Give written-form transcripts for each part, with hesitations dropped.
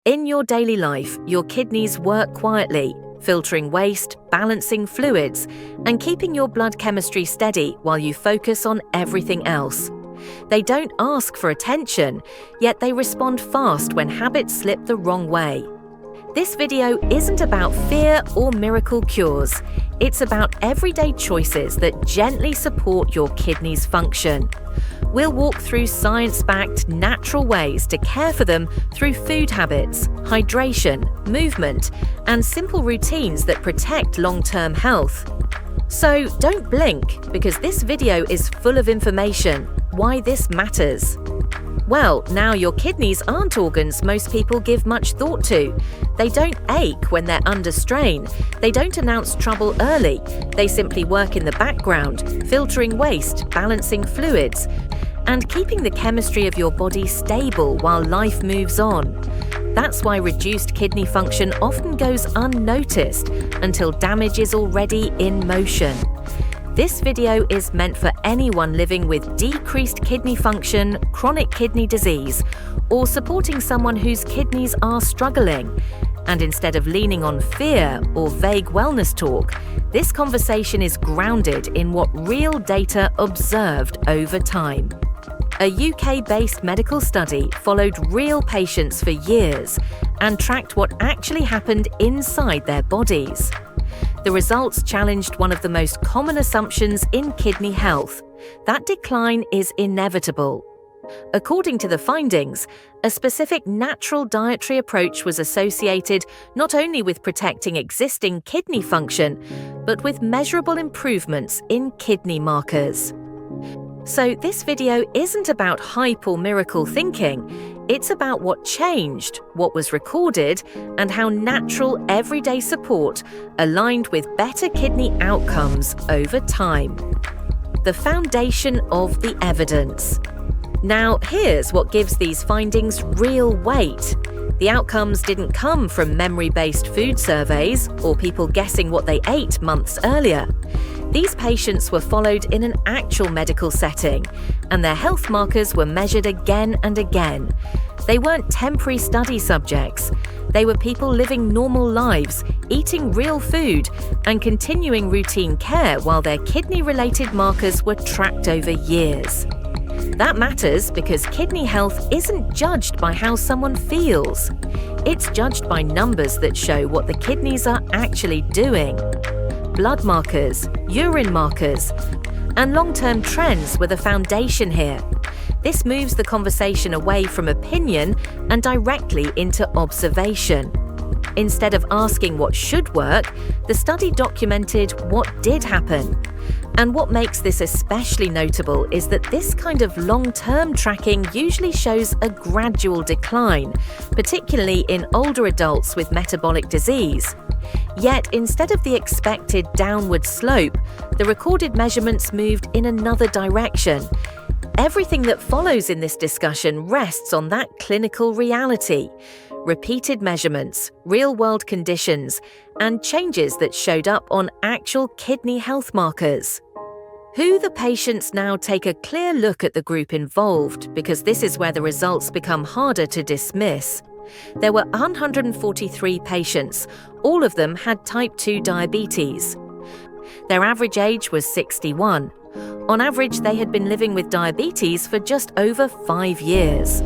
In your daily life, your kidneys work quietly, filtering waste, balancing fluids, and keeping your blood chemistry steady while you focus on everything else. They don't ask for attention, yet they respond fast when habits slip the wrong way. This video isn't about fear or miracle cures. It's about everyday choices that gently support your kidneys' function. We'll walk through science-backed, natural ways to care for them through food habits, hydration, movement, and simple routines that protect long-term health. So don't blink, because this video is full of information. Why this matters. Well, now your kidneys aren't organs most people give much thought to. They don't ache when they're under strain. They don't announce trouble early. They simply work in the background, filtering waste, balancing fluids, and keeping the chemistry of your body stable while life moves on. That's why reduced kidney function often goes unnoticed until damage is already in motion. This video is meant for anyone living with decreased kidney function, chronic kidney disease, or supporting someone whose kidneys are struggling. And instead of leaning on fear or vague wellness talk, this conversation is grounded in what real data observed over time. A UK-based medical study followed real patients for years and tracked what actually happened inside their bodies. The results challenged one of the most common assumptions in kidney health: that decline is inevitable. According to the findings, a specific natural dietary approach was associated not only with protecting existing kidney function, but with measurable improvements in kidney markers. So this video isn't about hype or miracle thinking. It's about what changed, what was recorded, and how natural everyday support aligned with better kidney outcomes over time. The foundation of the evidence. Now, here's what gives these findings real weight. The outcomes didn't come from memory-based food surveys or people guessing what they ate months earlier. These patients were followed in an actual medical setting, and their health markers were measured again and again. They weren't temporary study subjects. They were people living normal lives, eating real food, and continuing routine care while their kidney-related markers were tracked over years. That matters because kidney health isn't judged by how someone feels. It's judged by numbers that show what the kidneys are actually doing. Blood markers, urine markers, and long-term trends were the foundation here. This moves the conversation away from opinion and directly into observation. Instead of asking what should work, the study documented what did happen. And what makes this especially notable is that this kind of long-term tracking usually shows a gradual decline, particularly in older adults with metabolic disease. Yet, instead of the expected downward slope, the recorded measurements moved in another direction. Everything that follows in this discussion rests on that clinical reality: repeated measurements, real-world conditions, and changes that showed up on actual kidney health markers. Who the patients now take a clear look at the group involved, because this is where the results become harder to dismiss. There were 143 patients. All of them had type 2 diabetes. Their average age was 61. On average, they had been living with diabetes for just over 5 years.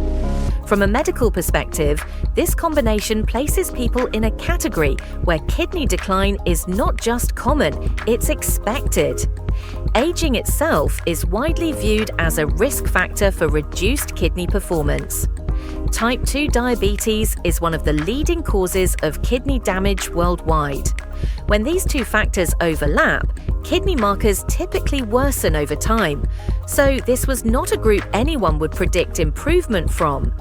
From a medical perspective, this combination places people in a category where kidney decline is not just common, it's expected. Aging itself is widely viewed as a risk factor for reduced kidney performance. Type 2 diabetes is one of the leading causes of kidney damage worldwide. When these two factors overlap, kidney markers typically worsen over time. So this was not a group anyone would predict improvement from.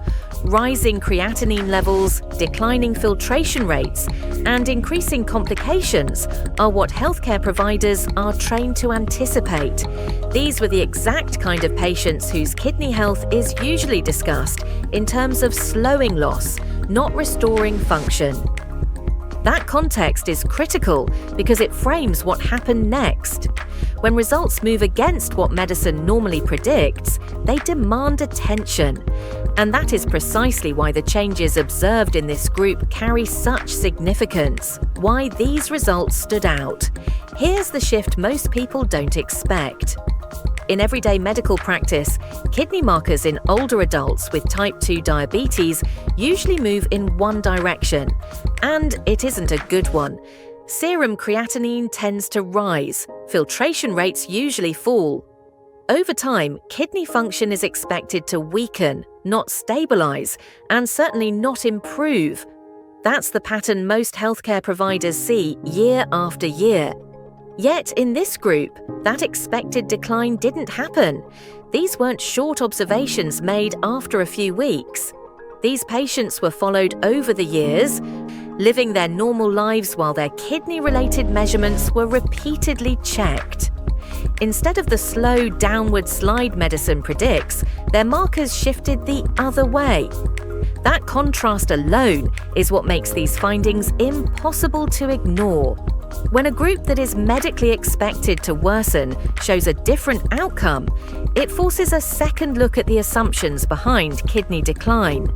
Rising creatinine levels, declining filtration rates, and increasing complications are what healthcare providers are trained to anticipate. These were the exact kind of patients whose kidney health is usually discussed in terms of slowing loss, not restoring function. That context is critical because it frames what happened next. When results move against what medicine normally predicts, they demand attention. And that is precisely why the changes observed in this group carry such significance, why these results stood out. Here's the shift most people don't expect. In everyday medical practice, kidney markers in older adults with type 2 diabetes usually move in one direction, and it isn't a good one. Serum creatinine tends to rise, filtration rates usually fall. Over time, kidney function is expected to weaken, not stabilize, and certainly not improve. That's the pattern most healthcare providers see year after year. Yet in this group, that expected decline didn't happen. These weren't short observations made after a few weeks. These patients were followed over the years, living their normal lives while their kidney-related measurements were repeatedly checked. Instead of the slow downward slide medicine predicts, their markers shifted the other way. That contrast alone is what makes these findings impossible to ignore. When a group that is medically expected to worsen shows a different outcome, it forces a second look at the assumptions behind kidney decline.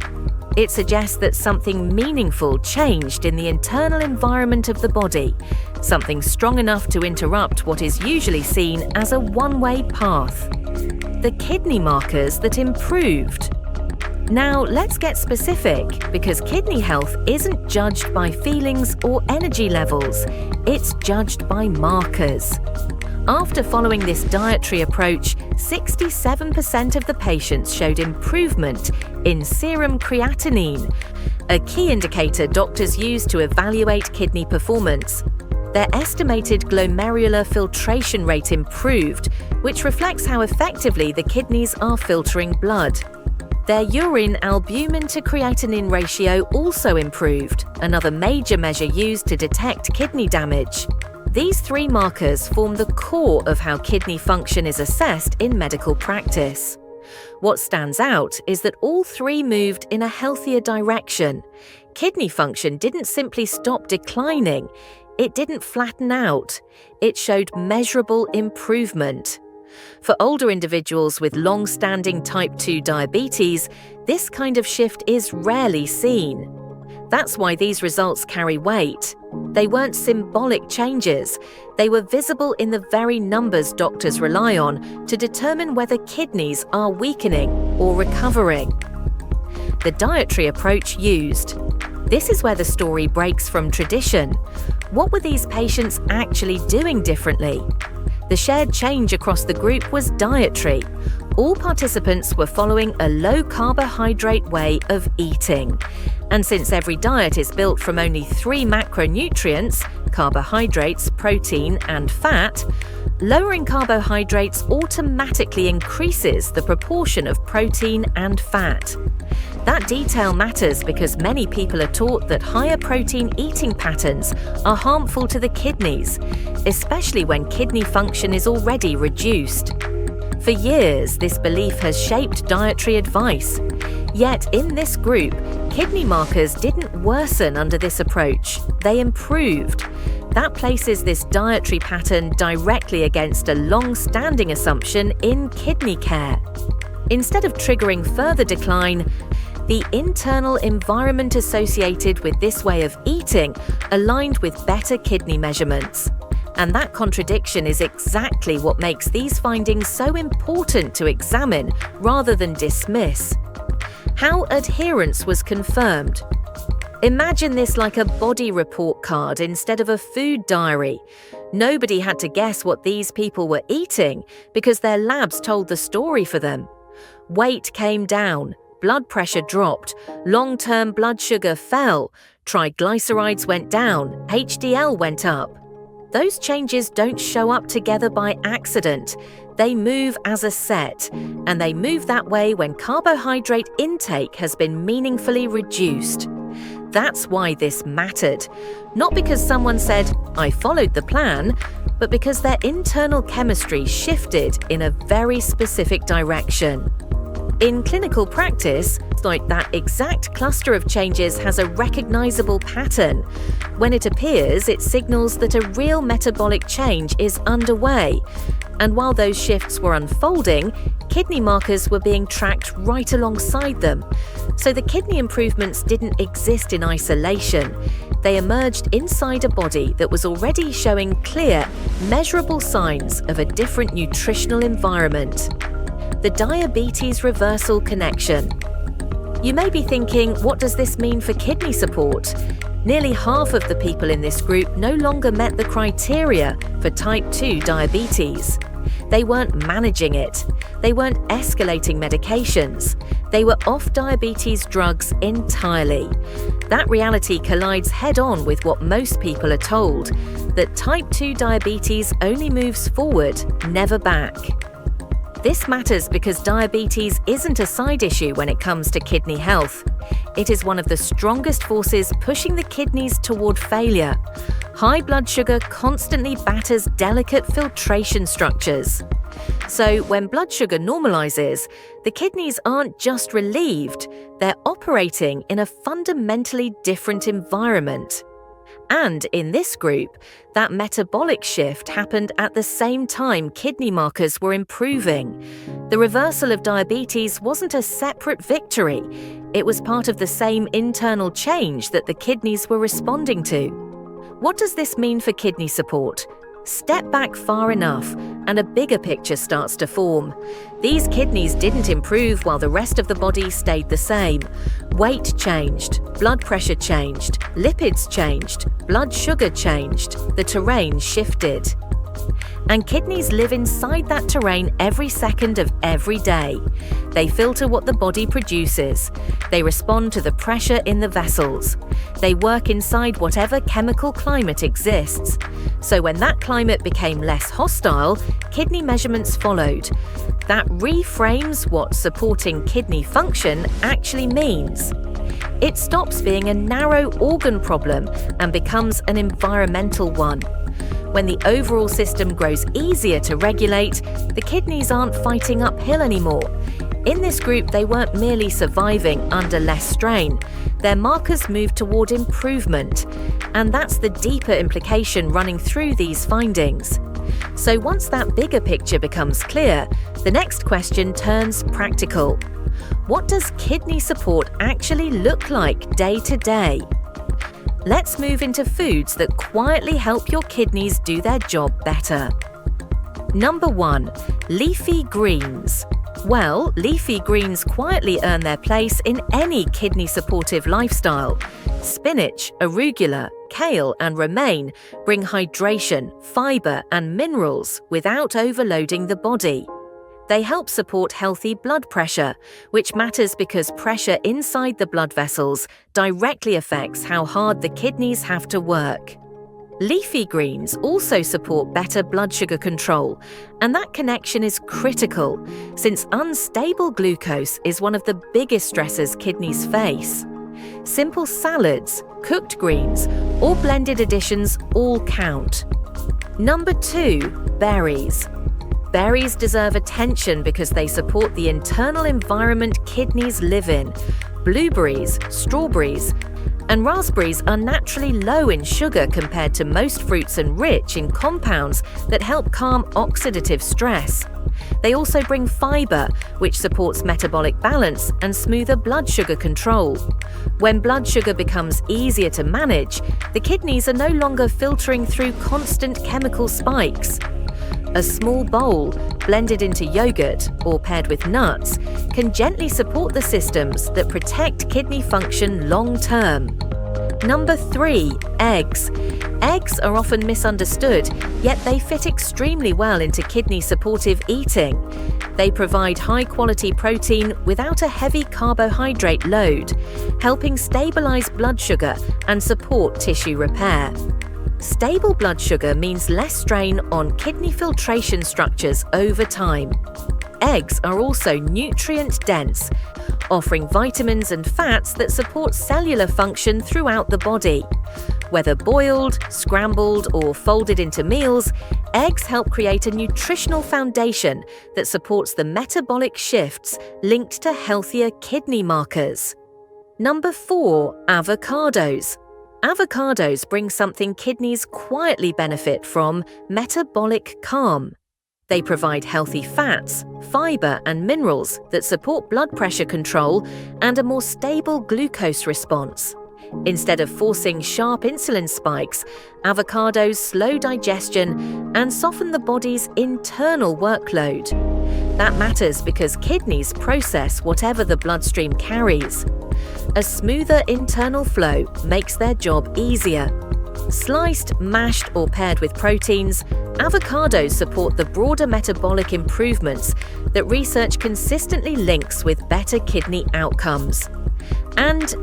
It suggests that something meaningful changed in the internal environment of the body, something strong enough to interrupt what is usually seen as a one-way path. The kidney markers that improved. Now, let's get specific, because kidney health isn't judged by feelings or energy levels, it's judged by markers. After following this dietary approach, 67% of the patients showed improvement in serum creatinine, a key indicator doctors use to evaluate kidney performance. Their estimated glomerular filtration rate improved, which reflects how effectively the kidneys are filtering blood. Their urine albumin to creatinine ratio also improved, another major measure used to detect kidney damage. These three markers form the core of how kidney function is assessed in medical practice. What stands out is that all three moved in a healthier direction. Kidney function didn't simply stop declining, it didn't flatten out, it showed measurable improvement. For older individuals with long-standing type 2 diabetes, this kind of shift is rarely seen. That's why these results carry weight. They weren't symbolic changes. They were visible in the very numbers doctors rely on to determine whether kidneys are weakening or recovering. The dietary approach used. This is where the story breaks from tradition. What were these patients actually doing differently? The shared change across the group was dietary. All participants were following a low-carbohydrate way of eating. And since every diet is built from only 3 macronutrients, carbohydrates, protein, and fat, lowering carbohydrates automatically increases the proportion of protein and fat. That detail matters because many people are taught that higher protein eating patterns are harmful to the kidneys, especially when kidney function is already reduced. For years, this belief has shaped dietary advice. Yet in this group, kidney markers didn't worsen under this approach, they improved. That places this dietary pattern directly against a long-standing assumption in kidney care. Instead of triggering further decline, the internal environment associated with this way of eating aligned with better kidney measurements. And that contradiction is exactly what makes these findings so important to examine rather than dismiss. How adherence was confirmed. Imagine this like a body report card instead of a food diary. Nobody had to guess what these people were eating because their labs told the story for them. Weight came down, blood pressure dropped, long-term blood sugar fell, triglycerides went down, HDL went up. Those changes don't show up together by accident. They move as a set, and they move that way when carbohydrate intake has been meaningfully reduced. That's why this mattered. Not because someone said, "I followed the plan," but because their internal chemistry shifted in a very specific direction. In clinical practice, like that exact cluster of changes has a recognizable pattern. When it appears, it signals that a real metabolic change is underway. And while those shifts were unfolding, kidney markers were being tracked right alongside them. So the kidney improvements didn't exist in isolation. They emerged inside a body that was already showing clear, measurable signs of a different nutritional environment. The diabetes reversal connection. You may be thinking, what does this mean for kidney support? Nearly half of the people in this group no longer met the criteria for type 2 diabetes. They weren't managing it. They weren't escalating medications. They were off diabetes drugs entirely. That reality collides head-on with what most people are told, that type 2 diabetes only moves forward, never back. This matters because diabetes isn't a side issue when it comes to kidney health. It is one of the strongest forces pushing the kidneys toward failure. High blood sugar constantly batters delicate filtration structures. So when blood sugar normalizes, the kidneys aren't just relieved, they're operating in a fundamentally different environment. And in this group, that metabolic shift happened at the same time kidney markers were improving. The reversal of diabetes wasn't a separate victory. It was part of the same internal change that the kidneys were responding to. What does this mean for kidney support? Step back far enough, and a bigger picture starts to form. These kidneys didn't improve while the rest of the body stayed the same. Weight changed, blood pressure changed, lipids changed, blood sugar changed, the terrain shifted. And kidneys live inside that terrain every second of every day. They filter what the body produces. They respond to the pressure in the vessels. They work inside whatever chemical climate exists. So when that climate became less hostile, kidney measurements followed. That reframes what supporting kidney function actually means. It stops being a narrow organ problem and becomes an environmental one. When the overall system grows easier to regulate, the kidneys aren't fighting uphill anymore. In this group, they weren't merely surviving under less strain. Their markers moved toward improvement. And that's the deeper implication running through these findings. So once that bigger picture becomes clear, the next question turns practical. What does kidney support actually look like day to day? Let's move into foods that quietly help your kidneys do their job better. Number 1. Leafy greens. Well, leafy greens quietly earn their place in any kidney-supportive lifestyle. Spinach, arugula, kale, and romaine bring hydration, fiber, and minerals without overloading the body. They help support healthy blood pressure, which matters because pressure inside the blood vessels directly affects how hard the kidneys have to work. Leafy greens also support better blood sugar control, and that connection is critical since unstable glucose is one of the biggest stressors kidneys face. Simple salads, cooked greens, or blended additions all count. Number 2. Berries. Berries deserve attention because they support the internal environment kidneys live in. Blueberries, strawberries, and raspberries are naturally low in sugar compared to most fruits and rich in compounds that help calm oxidative stress. They also bring fiber, which supports metabolic balance and smoother blood sugar control. When blood sugar becomes easier to manage, the kidneys are no longer filtering through constant chemical spikes. A small bowl, blended into yogurt or paired with nuts, can gently support the systems that protect kidney function long-term. Number 3. Eggs. Eggs are often misunderstood, yet they fit extremely well into kidney-supportive eating. They provide high-quality protein without a heavy carbohydrate load, helping stabilize blood sugar and support tissue repair. Stable blood sugar means less strain on kidney filtration structures over time. Eggs are also nutrient-dense, offering vitamins and fats that support cellular function throughout the body. Whether boiled, scrambled, or folded into meals, eggs help create a nutritional foundation that supports the metabolic shifts linked to healthier kidney markers. Number 4. Avocados. Avocados bring something kidneys quietly benefit from: metabolic calm. They provide healthy fats, fiber, and minerals that support blood pressure control and a more stable glucose response. Instead of forcing sharp insulin spikes, avocados slow digestion and soften the body's internal workload. That matters because kidneys process whatever the bloodstream carries. A smoother internal flow makes their job easier. Sliced, mashed, or paired with proteins, avocados support the broader metabolic improvements that research consistently links with better kidney outcomes. And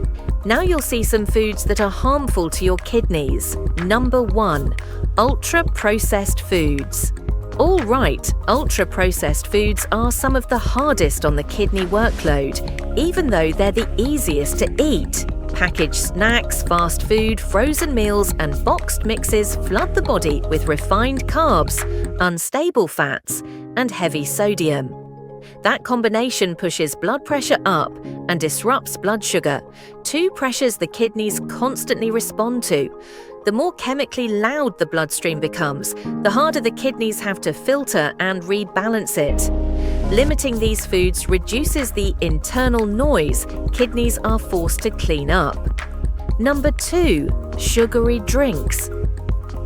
now you'll see some foods that are harmful to your kidneys. Number 1. Ultra-processed foods. All right, ultra-processed foods are some of the hardest on the kidney workload, even though they're the easiest to eat. Packaged snacks, fast food, frozen meals, and boxed mixes flood the body with refined carbs, unstable fats, and heavy sodium. That combination pushes blood pressure up and disrupts blood sugar, two pressures the kidneys constantly respond to. The more chemically loud the bloodstream becomes, the harder the kidneys have to filter and rebalance it. Limiting these foods reduces the internal noise kidneys are forced to clean up. Number 2. Sugary drinks.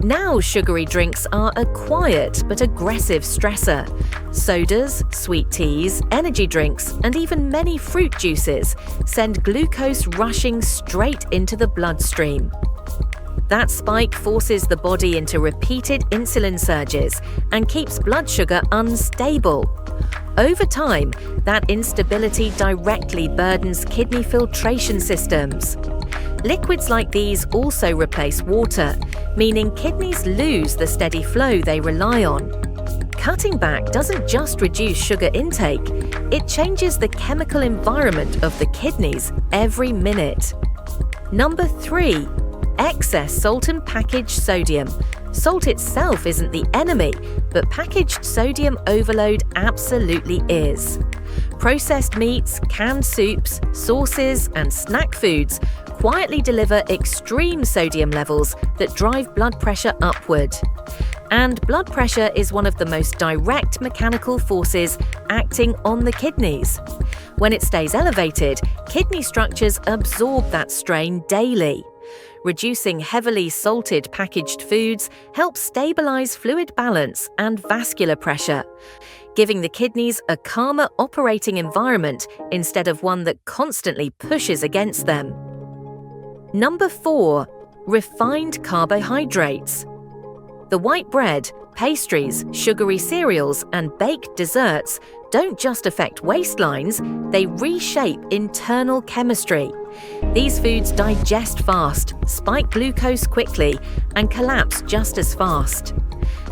Now sugary drinks are a quiet but aggressive stressor. Sodas, sweet teas, energy drinks, and even many fruit juices send glucose rushing straight into the bloodstream. That spike forces the body into repeated insulin surges and keeps blood sugar unstable. Over time, that instability directly burdens kidney filtration systems. Liquids like these also replace water, meaning kidneys lose the steady flow they rely on. Cutting back doesn't just reduce sugar intake, it changes the chemical environment of the kidneys every minute. Number 3. Excess salt and packaged sodium. Salt itself isn't the enemy, but packaged sodium overload absolutely is. Processed meats, canned soups, sauces, and snack foods quietly deliver extreme sodium levels that drive blood pressure upward. And blood pressure is one of the most direct mechanical forces acting on the kidneys. When it stays elevated, kidney structures absorb that strain daily. Reducing heavily salted packaged foods helps stabilize fluid balance and vascular pressure, giving the kidneys a calmer operating environment instead of one that constantly pushes against them. Number 4. Refined carbohydrates. The white bread, pastries, sugary cereals, and baked desserts don't just affect waistlines, they reshape internal chemistry. These foods digest fast, spike glucose quickly, and collapse just as fast.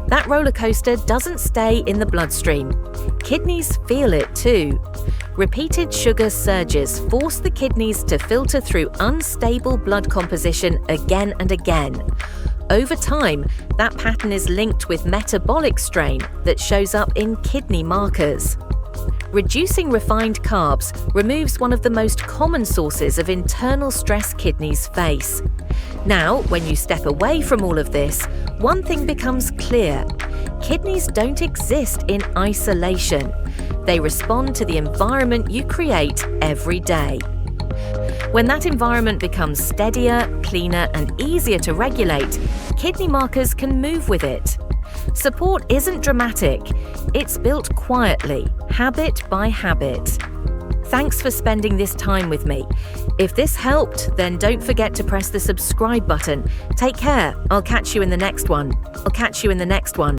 That roller coaster doesn't stay in the bloodstream. Kidneys feel it too. Repeated sugar surges force the kidneys to filter through unstable blood composition again and again. Over time, that pattern is linked with metabolic strain that shows up in kidney markers. Reducing refined carbs removes one of the most common sources of internal stress kidneys face. Now, when you step away from all of this, one thing becomes clear. Kidneys don't exist in isolation. They respond to the environment you create every day. When that environment becomes steadier, cleaner, and easier to regulate, kidney markers can move with it. Support isn't dramatic, it's built quietly, habit by habit. Thanks for spending this time with me. If this helped, then don't forget to press the subscribe button. Take care. I'll catch you in the next one.